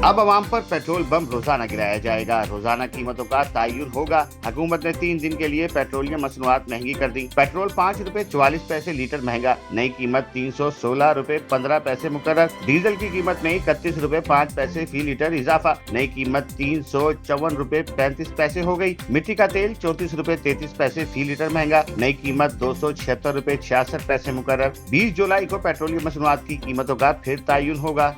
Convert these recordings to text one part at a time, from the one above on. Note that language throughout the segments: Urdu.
اب عوام پر پیٹرول بم روزانہ گرایا جائے گا، روزانہ قیمتوں کا تعین ہوگا۔ حکومت نے 3 دن کے لیے پیٹرولیم مصنوعات مہنگی کر دی۔ پیٹرول 5 روپے 44 پیسے لیٹر مہنگا، نئی قیمت 316 روپے 15 پیسے مقرر۔ ڈیزل کی قیمت میں 31 روپے 5 پیسے فی لیٹر اضافہ، نئی قیمت 354 روپے 35 پیسے ہو گئی۔ مٹی کا تیل 34 روپے 33 پیسے فی لیٹر مہنگا، نئی قیمت 276 روپے 66 پیسے مقرر۔ 20 جولائی کو پیٹرولیم مصنوعات کی قیمتوں کا پھر تعین ہوگا۔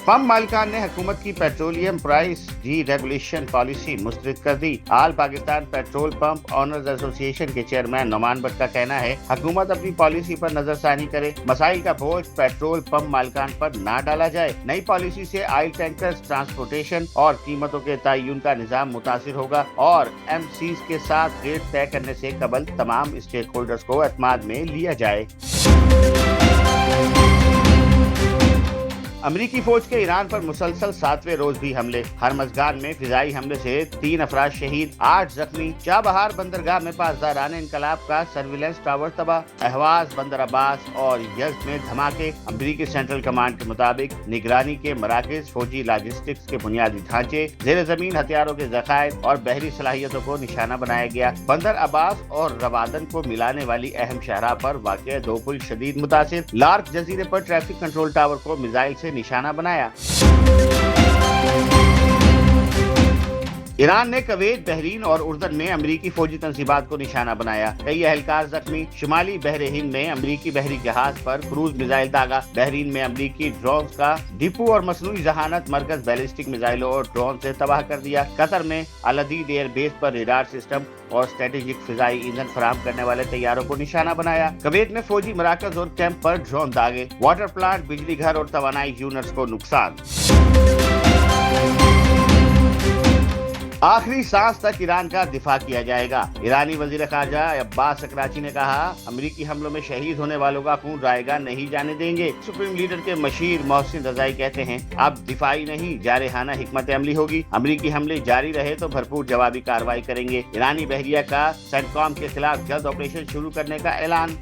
پمپ مالکان نے حکومت کی petroleum price D regulation policy مسترد کر دی۔ آل پاکستان پیٹرول پمپ آنرز ایسوسی ایشن کے چیئرمین نعمان بٹ کا کہنا ہے حکومت اپنی پالیسی پر نظر ثانی کرے، مسائل کا بوجھ پیٹرول پمپ مالکان پر نہ ڈالا جائے۔ نئی پالیسی سے آئل ٹینکرز، ٹرانسپورٹیشن اور قیمتوں کے تعین کا نظام متاثر ہوگا اور ایم سیز کے ساتھ ریٹ طے کرنے سے قبل تمام اسٹیک ہولڈرز کو اعتماد میں لیا جائے۔ امریکی فوج کے ایران پر مسلسل 7ویں روز بھی حملے، ہرمزگان میں فضائی حملے سے 3 افراد شہید، 8 زخمی۔ چابہار بندرگاہ میں پاسداران انقلاب کا سرویلنس ٹاور تباہ، اہواز، بندر عباس اور یزد میں دھماکے۔ امریکی سینٹرل کمانڈ کے مطابق نگرانی کے مراکز، فوجی لاجسٹکس کے بنیادی ڈھانچے، زیر زمین ہتھیاروں کے ذخائر اور بحری صلاحیتوں کو نشانہ بنایا گیا۔ بندر عباس اور روادن کو ملانے والی اہم شاہراہ پر واقع 2 پل شدید متاثر، لارک جزیرے پر ٹریفک کنٹرول ٹاور کو میزائل سے نشانہ بنایا۔ ایران نے کویت، بحرین اور اردن میں امریکی فوجی تنصیبات کو نشانہ بنایا، کئی اہلکار زخمی۔ شمالی بحر ہند میں امریکی بحری جہاز پر کروز میزائل داغا، بحرین میں امریکی ڈرونز کا ڈپو اور مصنوعی ذہانت مرکز بیلسٹک میزائلوں اور ڈرون سے تباہ کر دیا۔ قطر میں العدید ایئر بیس پر ریڈار سسٹم اور اسٹریٹجک فضائی ایندھن فراہم کرنے والے طیاروں کو نشانہ بنایا۔ کویت میں فوجی مراکز اور کیمپ پر ڈرون داغے، واٹر پلانٹ، بجلی گھر اور توانائی یونٹس کو نقصان۔ آخری سانس تک ایران کا دفاع کیا جائے گا، ایرانی وزیر خارجہ عباس اکراچی نے کہا امریکی حملوں میں شہید ہونے والوں کا خون رائے گا نہیں جانے دیں گے۔ سپریم لیڈر کے مشیر محسن رضائی کہتے ہیں اب دفاعی نہیں جارحانہ حکمت عملی ہوگی، امریکی حملے جاری رہے تو بھرپور جوابی کارروائی کریں گے۔ ایرانی بحریہ کا سینٹکام کے خلاف جلد آپریشن شروع کرنے کا اعلان۔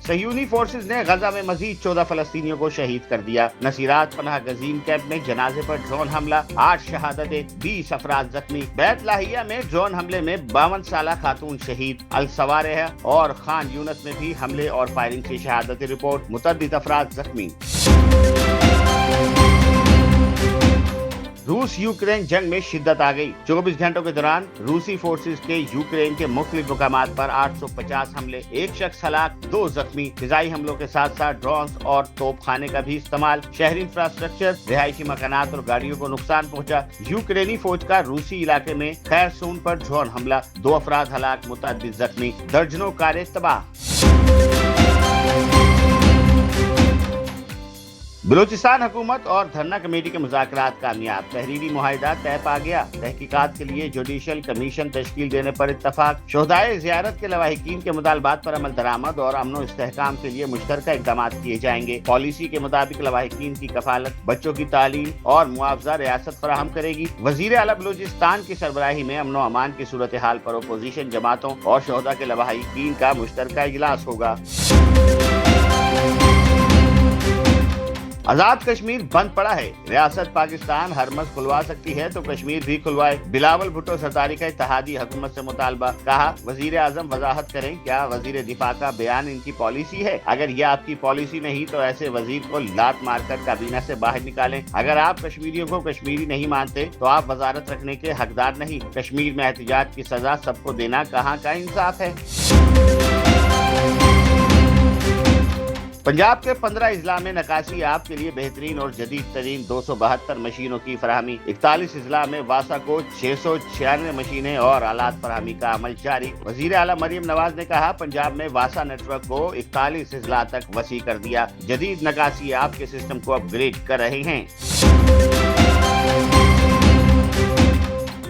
صہیونی فورسز نے غزہ میں مزید 14 فلسطینیوں کو شہید کر دیا۔ نصیرات پناہ گزین کیمپ میں جنازے پر ڈرون حملہ، 8 شہادتیں، 20 افراد زخمی۔ بیت لاہیہ میں ڈرون حملے میں 52 سالہ خاتون شہید۔ السوارہ اور خان یونس میں بھی حملے اور فائرنگ سے شہادتیں رپورٹ، متعدد افراد زخمی۔ روس یوکرین جنگ میں شدت آ گئی، 24 گھنٹوں کے دوران روسی فورسز کے یوکرین کے مختلف مقامات پر 850 حملے، 1 شخص ہلاک، 2 زخمی۔ فضائی حملوں کے ساتھ ساتھ ڈرونز اور توپ خانے کا بھی استعمال، شہری انفراسٹرکچر، رہائشی مکانات اور گاڑیوں کو نقصان پہنچا۔ یوکرینی فوج کا روسی علاقے میں خیرسون پر ڈرون حملہ، 2 افراد ہلاک، متعدد زخمی، درجنوں کاریں تباہ۔ بلوچستان حکومت اور دھرنا کمیٹی کے مذاکرات کامیاب، تحریری معاہدہ طے پا گیا، تحقیقات کے لیے جوڈیشل کمیشن تشکیل دینے پر اتفاق، شہدائے زیارت کے لواحقین کے مطالبات پر عمل درآمد اور امن و استحکام کے لیے مشترکہ اقدامات کیے جائیں گے۔ پالیسی کے مطابق لواحقین کی کفالت، بچوں کی تعلیم اور معاوضہ ریاست فراہم کرے گی۔ وزیر اعلیٰ بلوچستان کی سربراہی میں امن و امان کی صورتحال پر اپوزیشن جماعتوں اور شہداء کے لواحقین کا مشترکہ اجلاس ہوگا۔ آزاد کشمیر بند پڑا ہے، ریاست پاکستان ہرمز کھلوا سکتی ہے تو کشمیر بھی کھلوائے، بلاول بھٹو زرداری کا اتحادی حکومت سے مطالبہ، کہا وزیر اعظم وضاحت کریں کیا وزیر دفاع کا بیان ان کی پالیسی ہے؟ اگر یہ آپ کی پالیسی نہیں تو ایسے وزیر کو لات مار کر کابینہ سے باہر نکالیں۔ اگر آپ کشمیریوں کو کشمیری نہیں مانتے تو آپ وزارت رکھنے کے حقدار نہیں، کشمیر میں احتجاج کی سزا سب کو دینا کہاں کا انصاف ہے؟ پنجاب کے 15 اضلاع میں نکاسی آب کے لیے بہترین اور جدید ترین 272 مشینوں کی فراہمی، 41 اضلاع میں واسا کو 696 مشینیں اور آلات فراہمی کا عمل جاری۔ وزیر اعلیٰ مریم نواز نے کہا پنجاب میں واسا نیٹ ورک کو 41 اضلاع تک وسیع کر دیا، جدید نکاسی آب کے سسٹم کو اپ گریڈ کر رہے ہیں۔